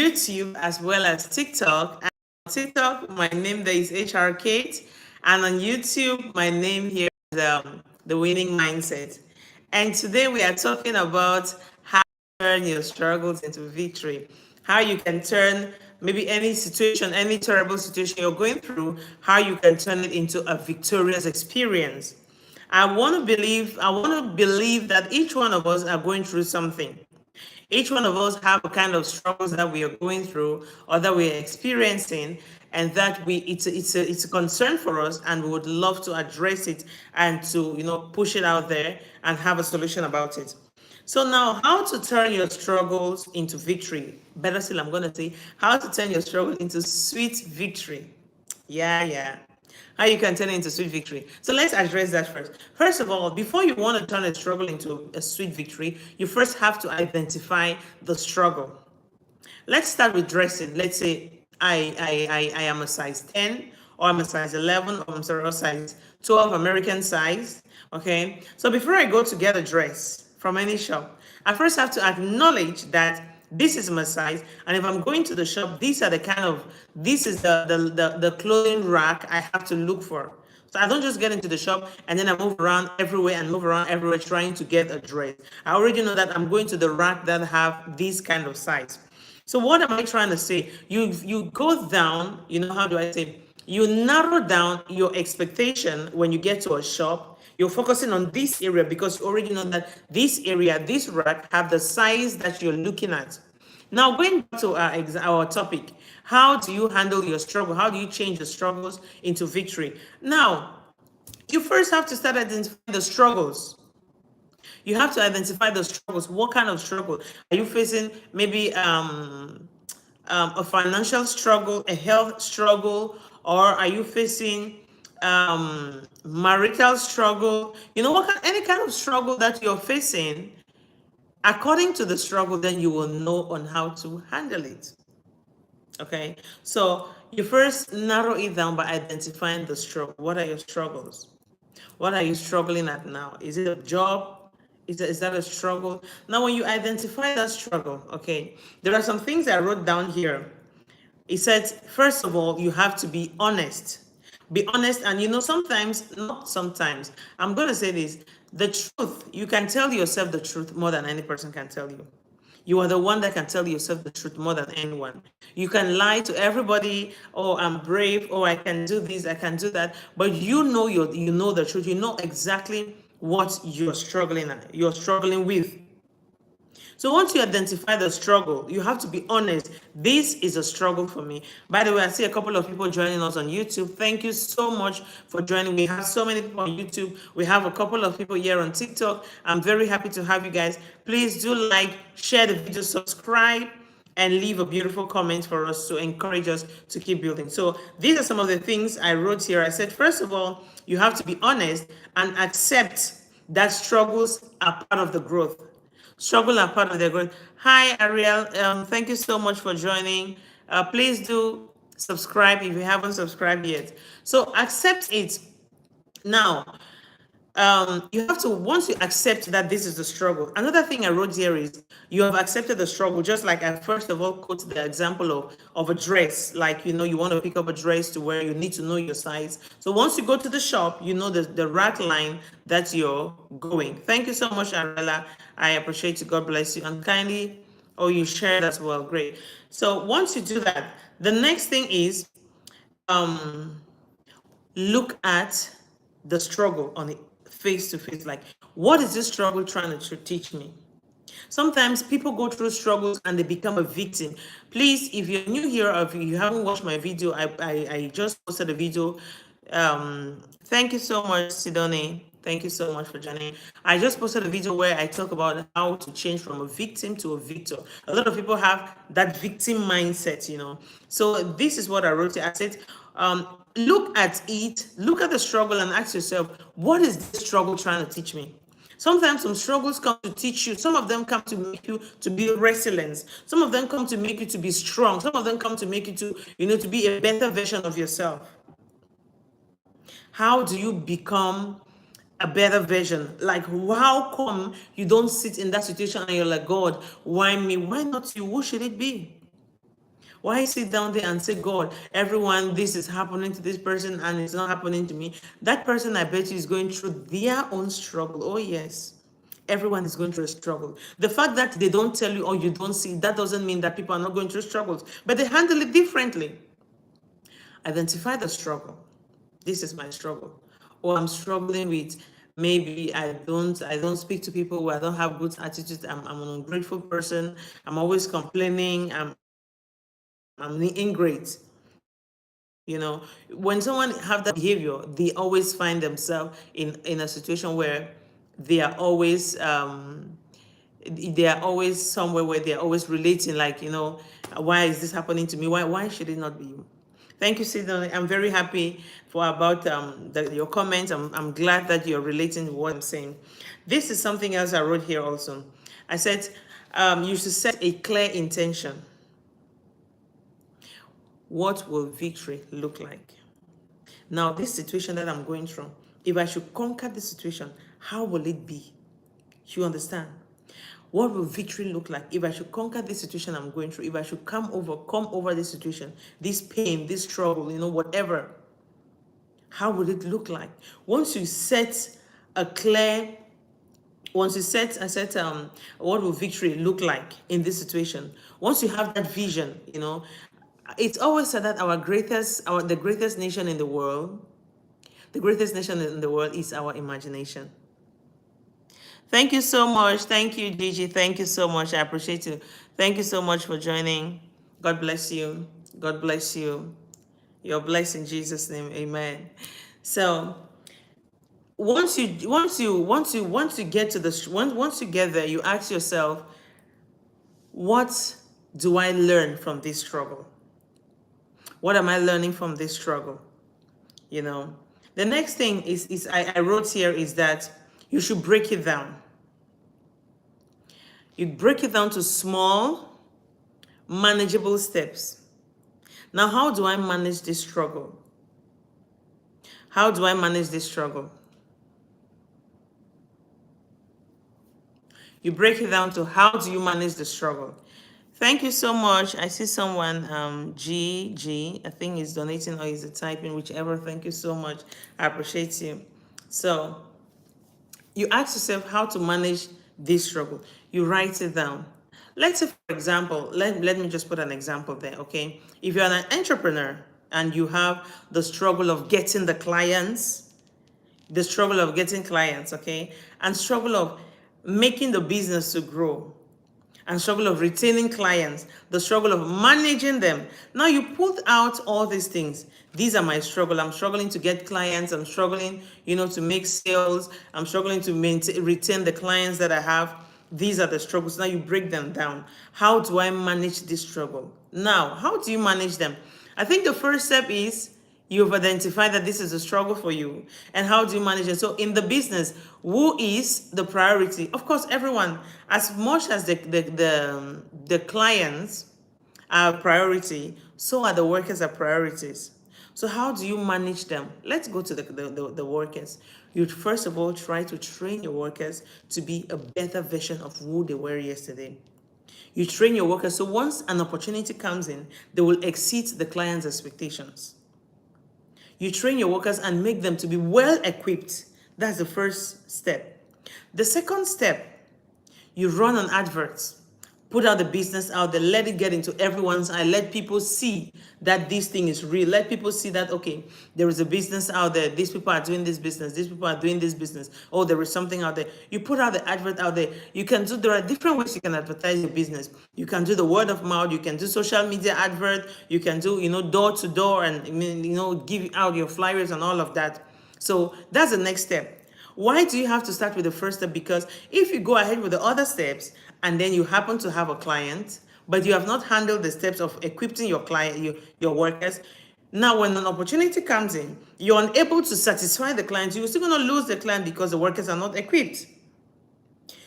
YouTube as well as TikTok. And on TikTok, my name there is HR Kate, and on YouTube, my name here is The Winning Mindset. And today we are talking about how to turn your struggles into victory. How you can turn maybe any situation, any terrible situation you're going through, how you can turn it into a victorious experience. I want to believe that each one of us are going through something. Each one of us have a kind of struggles that we are going through or that we are experiencing, and that it's a concern for us, and we would love to address it and to push it out there and have a solution about it. So now, how to turn your struggles into victory? Better still, I'm going to say how to turn your struggle into sweet victory. Yeah. How you can turn it into sweet victory. So let's address that first. First of all, before you want to turn a struggle into a sweet victory, you first have to identify the struggle. Let's start with dressing. Let's say I am a size 10, or I'm a size 11, or I'm sorry, a size 12 American size. Okay. So before I go to get a dress from any shop, I first have to acknowledge that this is my size, and if I'm going to the shop, this is the clothing rack I have to look for. So I don't just get into the shop and then I move around everywhere trying to get a dress. I already know that I'm going to the rack that have this kind of size. So what am I trying to say? You go down, how do I say? You narrow down your expectation when you get to a shop. You're focusing on this area because you already know that this area, this rack, have the size that you're looking at. Now, going back to our topic, how do you handle your struggle? How do you change the struggles into victory? Now, you first have to start identifying the struggles. You have to identify the struggles. What kind of struggle are you facing? Maybe a financial struggle, a health struggle, or are you facing marital struggle? Any kind of struggle that you're facing. According to the struggle, then you will know on how to handle it. Okay, so you first narrow it down by identifying the struggle. What are your struggles? What are you struggling at now? Is it a job? Is that a struggle? Now, when you identify that struggle, okay, there are some things I wrote down here. It said, first of all, you have to be honest. Be honest, and sometimes, not sometimes, I'm going to say this, the truth, you can tell yourself the truth more than any person can tell you. You are the one that can tell yourself the truth more than anyone. You can lie to everybody, oh, I'm brave, oh, I can do this, I can do that, but you know the truth. You know exactly what you're struggling with. So once you identify the struggle, you have to be honest. This is a struggle for me. By the way, I see a couple of people joining us on YouTube. Thank you so much for joining. We have so many people on YouTube. We have a couple of people here on TikTok. I'm very happy to have you guys. Please do like, share the video, subscribe, and leave a beautiful comment for us to encourage us to keep building. So these are some of the things I wrote here. I said, first of all, you have to be honest and accept that struggles are part of the growth. Struggle are part of their growth. Hi, Ariel. Thank you so much for joining. Please do subscribe if you haven't subscribed yet. So accept it. Now, you have to, once you accept that this is the struggle. Another thing I wrote here is you have accepted the struggle, just like I first of all quote the example of a dress. Like, you want to pick up a dress to wear, you need to know your size. So once you go to the shop, you know the rack line that you're going. Thank you so much, Arella. I appreciate you. God bless you. And kindly, oh, you shared as well. Great. So once you do that, the next thing is look at the struggle on it face to face. Like, what is this struggle trying to teach me? Sometimes people go through struggles and they become a victim. Please, if you're new here or if you haven't watched my video, I just posted a video. Thank you so much, Sidone. Thank you so much for joining. I just posted a video where I talk about how to change from a victim to a victor. A lot of people have that victim mindset, So this is what I wrote here. I said, look at it, look at the struggle and ask yourself, what is this struggle trying to teach me? Sometimes some struggles come to teach you. Some of them come to make you to be resilient. Some of them come to make you to be strong. Some of them come to make you to be a better version of yourself. How do you become a better version? Like, how come you don't sit in that situation and you're like, God, why me? Why not you? Who should it be? Why sit down there and say, God, everyone, this is happening to this person and it's not happening to me? That person, I bet you, is going through their own struggle. Oh, yes. Everyone is going through a struggle. The fact that they don't tell you or you don't see, that doesn't mean that people are not going through struggles, but they handle it differently. Identify the struggle. This is my struggle. Or I'm struggling with, maybe I don't speak to people who I don't have good attitude. I'm an ungrateful person. I'm always complaining. I'm ingrate. When someone have that behavior, they always find themselves in a situation where they are always somewhere where they're always relating, like, why is this happening to me? Why should it not be you? Thank you, Sidney. I'm very happy about your comments. I'm glad that you're relating to what I'm saying. This is something else I wrote here also. I said you should set a clear intention. What will victory look like? Now, this situation that I'm going through, if I should conquer this situation, how will it be? You understand? What will victory look like if I should conquer this situation I'm going through? If I should come over this situation, this pain, this struggle, whatever, how would it look like? Once you set a clear, once you set, what will victory look like in this situation? Once you have that vision, it's always said that the greatest nation in the world, is our imagination. Thank you so much. Thank you, Gigi. Thank you so much. I appreciate you. Thank you so much for joining. God bless you. God bless you. You're blessed in Jesus' name. Amen. So once you get to once you get there, you ask yourself, what do I learn from this struggle? What am I learning from this struggle? The next thing is I wrote here is that you should break it down. You break it down to small, manageable steps. Now, how do I manage this struggle? How do I manage this struggle? You break it down to how do you manage the struggle? Thank you so much. I see someone, GG, I think is donating or is typing, whichever. Thank you so much. I appreciate you. So you ask yourself how to manage this struggle. You write it down. Let's say, for example, let me just put an example there, okay? If you're an entrepreneur and you have the struggle of getting clients, okay? And struggle of making the business to grow, and struggle of retaining clients, the struggle of managing them. Now you put out all these things. These are my struggle. I'm struggling to get clients. I'm struggling, to make sales. I'm struggling to retain the clients that I have. These are the struggles. Now you break them down. How do I manage this struggle? Now, how do you manage them? I think the first step is you've identified that this is a struggle for you. And how do you manage it? So in the business, who is the priority? Of course, everyone. As much as the clients are priority, so are the workers are priorities. So how do you manage them? Let's go to the workers. You'd first of all try to train your workers to be a better version of who they were yesterday. You train your workers so once an opportunity comes in, they will exceed the client's expectations. You train your workers and make them to be well equipped. That's the first step. The second step, you run an advert. Put out the business out there. Let it get into everyone's eye. Let people see that this thing is real. Let people see that, okay, there is a business out there. These people are doing this business. These people are doing this business. Oh, there is something out there. You put out the advert out there. There are different ways you can advertise your business. You can do the word of mouth. You can do social media advert. You can do, door to door and, give out your flyers and all of that. So that's the next step. Why do you have to start with the first step? Because if you go ahead with the other steps and then you happen to have a client, but you have not handled the steps of equipping your client, your workers, now when an opportunity comes in, you're unable to satisfy the client, you're still going to lose the client because the workers are not equipped.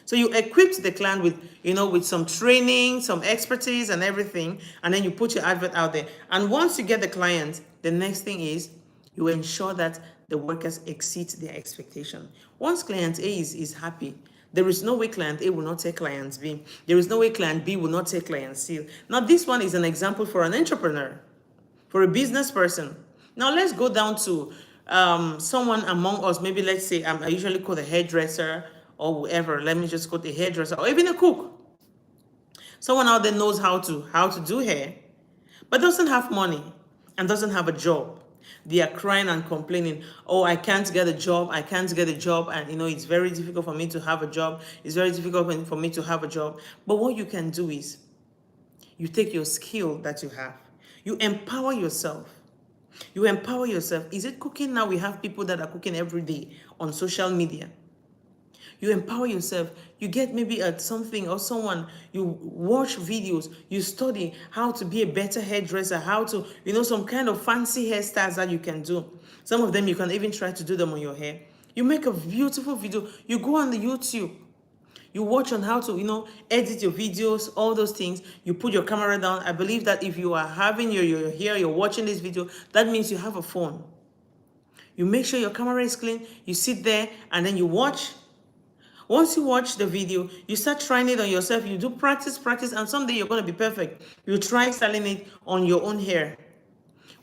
So you equipped the client with some training, some expertise and everything, and then you put your advert out there. And once you get the client, the next thing is you ensure that the workers exceed their expectation. Once client A is happy, There is no way client A will not take client B. There is no way client B will not take client C. Now, this one is an example for an entrepreneur, for a business person. Now, let's go down to someone among us. Maybe let's say I usually call a hairdresser or whoever. Let me just quote a hairdresser or even a cook. Someone out there knows how to do hair, but doesn't have money and doesn't have a job. They are crying and complaining, oh, I can't get a job, I can't get a job, and it's very difficult for me to have a job. It's very difficult for me to have a job. But what you can do is you take your skill that you have, you empower yourself. You empower yourself. Is it cooking now? We have people that are cooking every day on social media. You empower yourself. You get maybe something or someone, you watch videos, you study how to be a better hairdresser, how to, some kind of fancy hairstyles that you can do. Some of them you can even try to do them on your hair. You make a beautiful video. You go on the YouTube. You watch on how to, edit your videos, all those things. You put your camera down. I believe that if you are having your hair, you're watching this video, that means you have a phone. You make sure your camera is clean. You sit there and then you watch. Once you watch the video, you start trying it on yourself. You do practice, and someday you're going to be perfect. You try styling it on your own hair.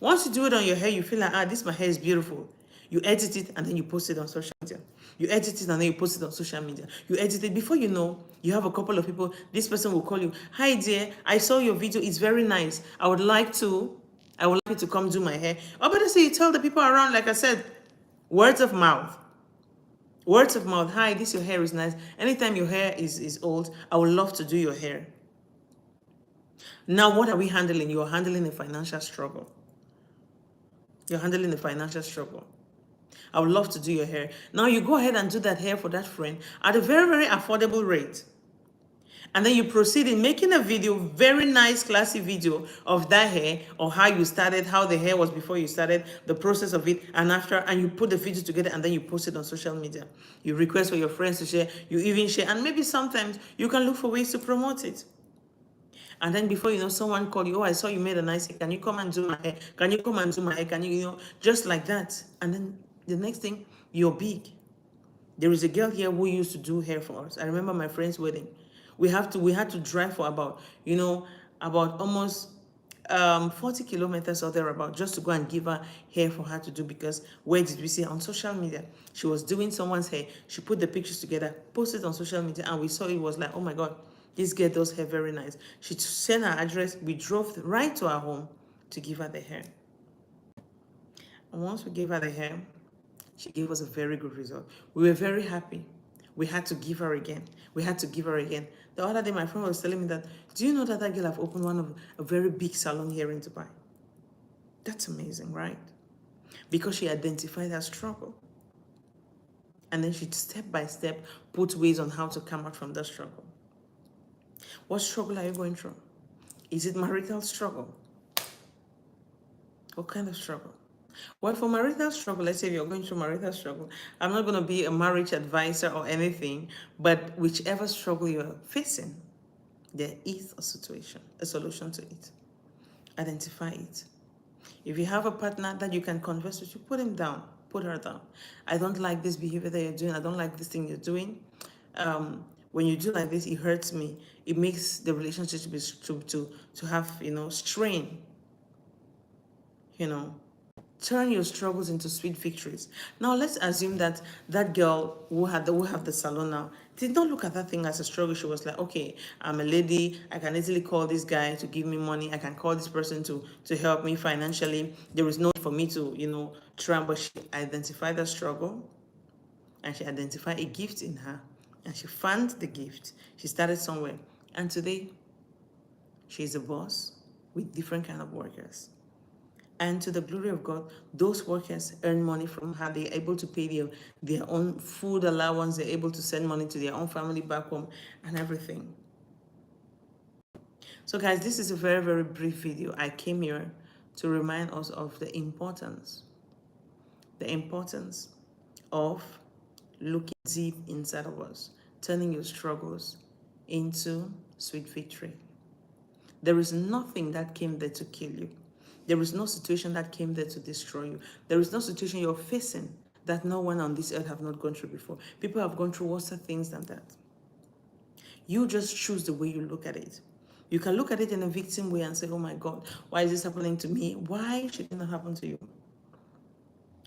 Once you do it on your hair, you feel like, my hair is beautiful. You edit it and then you post it on social media. You edit it and then you post it on social media. You edit it. Before you know, you have a couple of people. This person will call you. Hi, dear. I saw your video. It's very nice. I would like you to come do my hair. Or better say, you tell the people around, like I said, words of mouth. Words of mouth. Hi, your hair is nice. Anytime your hair is old, I would love to do your hair. Now, what are we handling? You're handling a financial struggle. You're handling a financial struggle. I would love to do your hair. Now, you go ahead and do that hair for that friend at a very, very affordable rate. And then you proceed in making a video, very nice, classy video of that hair, or how you started, how the hair was before you started, the process of it, and after, and you put the video together and then you post it on social media. You request for your friends to share, you even share, and maybe sometimes you can look for ways to promote it. And then before you know, someone called you, oh, I saw you made a nice hair. Can you come and do my hair? Can you come and do my hair? Can you, just like that. And then the next thing, you're big. There is a girl here who used to do hair for us. I remember my friend's wedding. We had to drive for about almost 40 kilometers or thereabout just to go and give her hair for her to do, because where did we see her? On social media. She was doing someone's hair. She put the pictures together, posted on social media, and we saw it. Was like, oh my God, this girl does hair very nice. She sent her address. We drove right to her home to give her the hair. And once we gave her the hair, she gave us a very good result. We were very happy. We had to give her again. We had to give her again. The other day, my friend was telling me that, do you know that girl have opened one of a very big salon here in Dubai? That's amazing, right? Because she identified her struggle. And then she step by step put ways on how to come out from that struggle. What struggle are you going through? Is it marital struggle? What kind of struggle? Well, for marital struggle, let's say you're going through marital struggle, I'm not going to be a marriage advisor or anything, but whichever struggle you're facing, there is a solution to it. Identify it. If you have a partner that you can converse with, you put him down, put her down. I don't like this behavior that you're doing. I don't like this thing you're doing. When you do like this, it hurts me. It makes the relationship to have, strain. Turn your struggles into sweet victories. Now, let's assume that that girl who have the salon now did not look at that thing as a struggle. She was like, okay, I'm a lady. I can easily call this guy to give me money. I can call this person to help me financially. There is no need for me to, try. But she identified the struggle, and she identified a gift in her, and she found the gift. She started somewhere, and today, she's a boss with different kind of workers. And to the glory of God, those workers earn money from her. They're able to pay their own food allowance. They're able to send money to their own family back home and everything. So guys, this is a very, very brief video. I came here to remind us of the importance of looking deep inside of us, turning your struggles into sweet victory. There is nothing that came there to kill you. There is no situation that came there to destroy you. There is no situation you're facing that no one on this earth have not gone through before. People have gone through worse things than that. You just choose the way you look at it. You can look at it in a victim way and say, oh my God, why is this happening to me? Why should it not happen to you?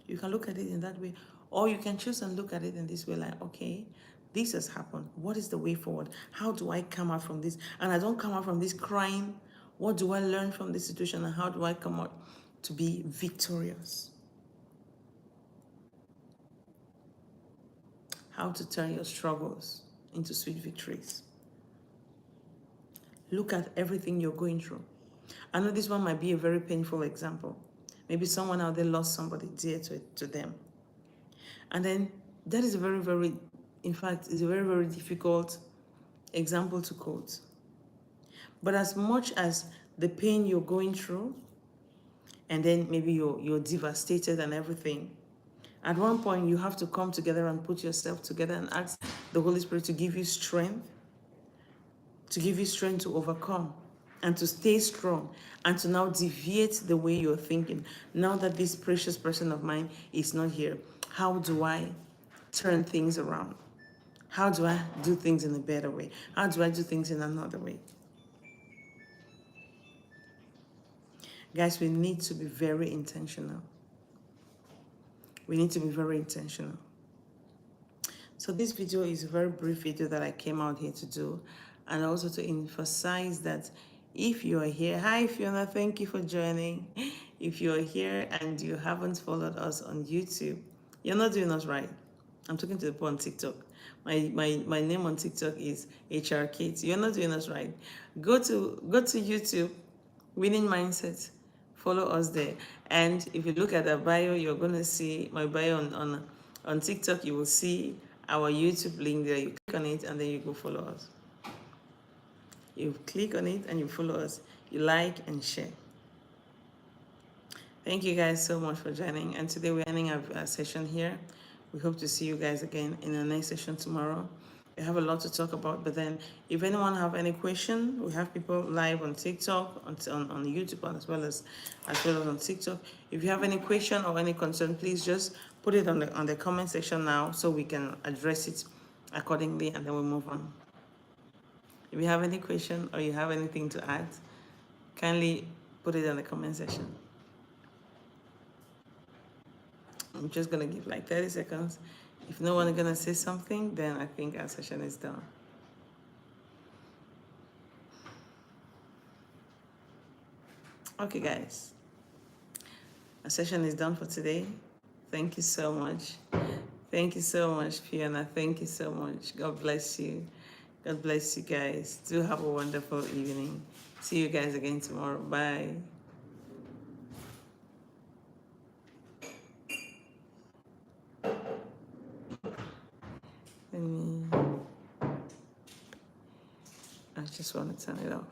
You can look at it in that way. Or you can choose and look at it in this way, like, okay, this has happened. What is the way forward? How do I come out from this? And I don't come out from this crying. What do I learn from this situation? And how do I come out to be victorious? How to turn your struggles into sweet victories. Look at everything you're going through. I know this one might be a very painful example. Maybe someone out there lost somebody dear to them. And then that is a very, very, in fact, it's a very, very difficult example to quote. But as much as the pain you're going through, and then maybe you're devastated and everything, at one point you have to come together and put yourself together and ask the Holy Spirit to give you strength to overcome and to stay strong and to now deviate the way you're thinking. Now that this precious person of mine is not here, how do I turn things around? How do I do things in a better way? How do I do things in another way? Guys, we need to be very intentional. We need to be very intentional. So this video is a very brief video that I came out here to do, and also to emphasize that if you are here, hi Fiona, thank you for joining. If you are here and you haven't followed us on YouTube, you're not doing us right. I'm talking to the people on TikTok. My name on TikTok is HR Kate. You're not doing us right. Go to YouTube, Winning Mindset. Follow us there. And if you look at our bio, you're gonna see my bio on TikTok. You will see our YouTube link there. You click on it and then you go follow us. You click on it and you follow us. You like and share. Thank you guys so much for joining. And today we're ending our session here. We hope to see you guys again in the next session tomorrow. We have a lot to talk about, but then if anyone have any question, we have people live on TikTok, on YouTube, as well as on TikTok. If you have any question or any concern, please just put it on the comment section now so we can address it accordingly, and then we'll move on. If you have any question or you have anything to add, kindly put it in the comment section. I'm just gonna give like 30 seconds. If no one is gonna say something, then I think our session is done. Okay, guys. Our session is done for today. Thank you so much. Thank you so much, Fiona. Thank you so much. God bless you. God bless you guys. Do have a wonderful evening. See you guys again tomorrow. Bye. I just want to turn it off.